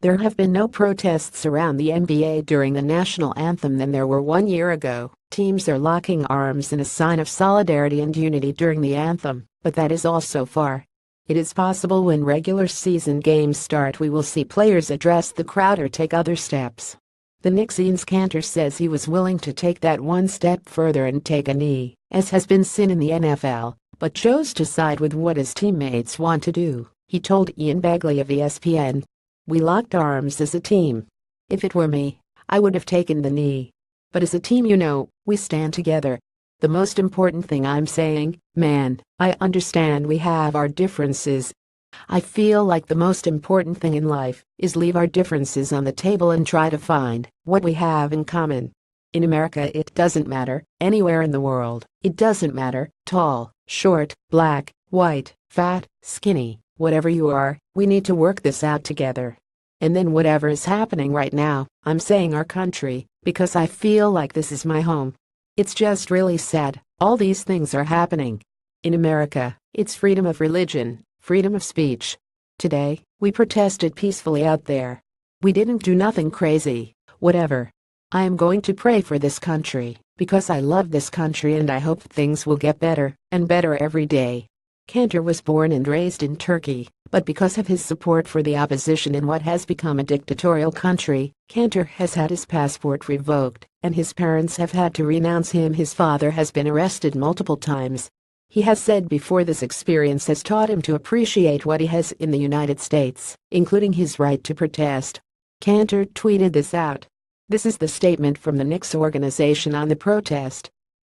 There have been no protests around the NBA during the national anthem than there were 1 year ago. Teams are locking arms in a sign of solidarity and unity during the anthem, but that is all so far. It is possible when regular season games start we will see players address the crowd or take other steps. The Knicks' Enes Kanter says he was willing to take that one step further and take a knee, as has been seen in the NFL, but chose to side with what his teammates want to do. He told Ian Begley of ESPN, "We locked arms as a team. If it were me, I would have taken the knee. But as a team, we stand together. The most important thing I'm saying, man, I understand we have our differences. I feel like the most important thing in life is leave our differences on the table and try to find what we have in common. In America it doesn't matter, anywhere in the world, it doesn't matter, tall, short, black, white, fat, skinny, whatever you are, we need to work this out together. And then whatever is happening right now, I'm saying our country, because I feel like this is my home. It's just really sad, all these things are happening. In America, it's freedom of religion, freedom of speech. Today, we protested peacefully out there. We didn't do nothing crazy, whatever. I am going to pray for this country, because I love this country and I hope things will get better and better every day." Kanter was born and raised in Turkey, but because of his support for the opposition in what has become a dictatorial country, Kanter has had his passport revoked, and his parents have had to renounce him. His father has been arrested multiple times. He has said before this experience has taught him to appreciate what he has in the United States, including his right to protest. Kanter tweeted this out. This is the statement from the Knicks organization on the protest.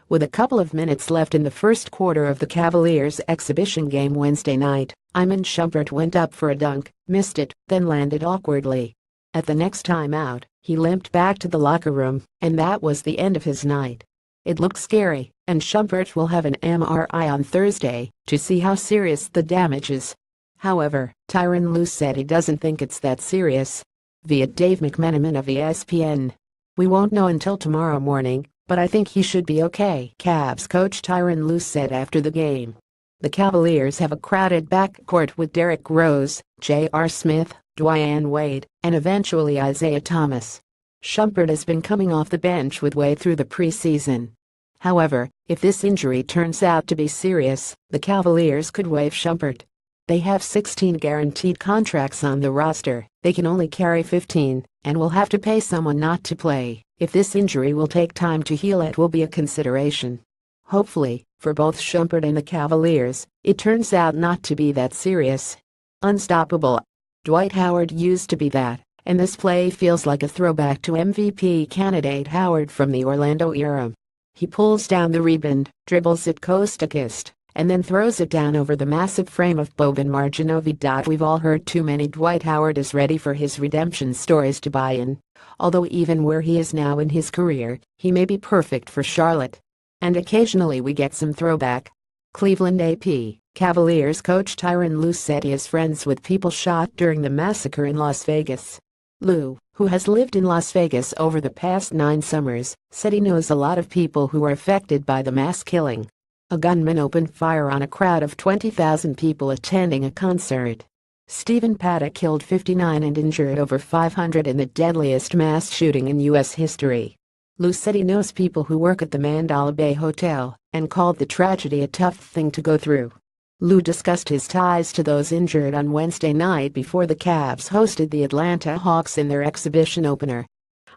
With a couple of minutes left in the first quarter of the Cavaliers' exhibition game Wednesday night, Iman Shumpert went up for a dunk, missed it, then landed awkwardly. At the next timeout, he limped back to the locker room, and that was the end of his night. It looked scary, and Shumpert will have an MRI on Thursday to see how serious the damage is. However, Tyronn Lue said he doesn't think it's that serious. Via Dave McMenamin of ESPN. "We won't know until tomorrow morning, but I think he should be okay," Cavs coach Tyronn Lue said after the game. The Cavaliers have a crowded backcourt with Derrick Rose, J.R. Smith, Dwyane Wade, and eventually Isaiah Thomas. Shumpert has been coming off the bench with Wade through the preseason. However, if this injury turns out to be serious, the Cavaliers could waive Shumpert. They have 16 guaranteed contracts on the roster, they can only carry 15, and will have to pay someone not to play. If this injury will take time to heal, it will be a consideration. Hopefully, for both Shumpert and the Cavaliers, it turns out not to be that serious. Unstoppable. Dwight Howard used to be that, and this play feels like a throwback to MVP candidate Howard from the Orlando era. He pulls down the rebound, dribbles it coast to coast, and then throws it down over the massive frame of Boban Marjanovic. We've all heard too many Dwight Howard is ready for his redemption stories to buy in. Although even where he is now in his career, he may be perfect for Charlotte. And occasionally we get some throwback. Cleveland AP, Cavaliers coach Tyronn Lue said he is friends with people shot during the massacre in Las Vegas. Lue, who has lived in Las Vegas over the past 9 summers, said he knows a lot of people who were affected by the mass killing. A gunman opened fire on a crowd of 20,000 people attending a concert. Stephen Paddock killed 59 and injured over 500 in the deadliest mass shooting in U.S. history. Lue said he knows people who work at the Mandalay Bay Hotel and called the tragedy a tough thing to go through. Lue discussed his ties to those injured on Wednesday night before the Cavs hosted the Atlanta Hawks in their exhibition opener.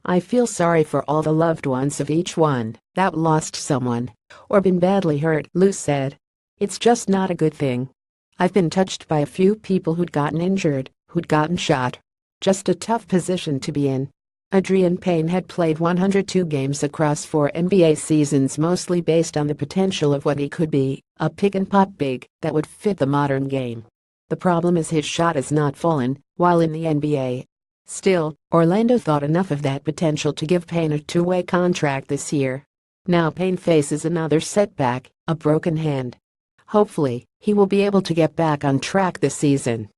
"I feel sorry for all the loved ones of each one that lost someone or been badly hurt," Lue said. "It's just not a good thing. I've been touched by a few people who'd gotten injured, who'd gotten shot. Just a tough position to be in." Adrian Payne had played 102 games across 4 NBA seasons, mostly based on the potential of what he could be, a pick-and-pop big that would fit the modern game. The problem is his shot has not fallen while in the NBA. Still, Orlando thought enough of that potential to give Payne a 2-way contract this year. Now Payne faces another setback, a broken hand. Hopefully, he will be able to get back on track this season.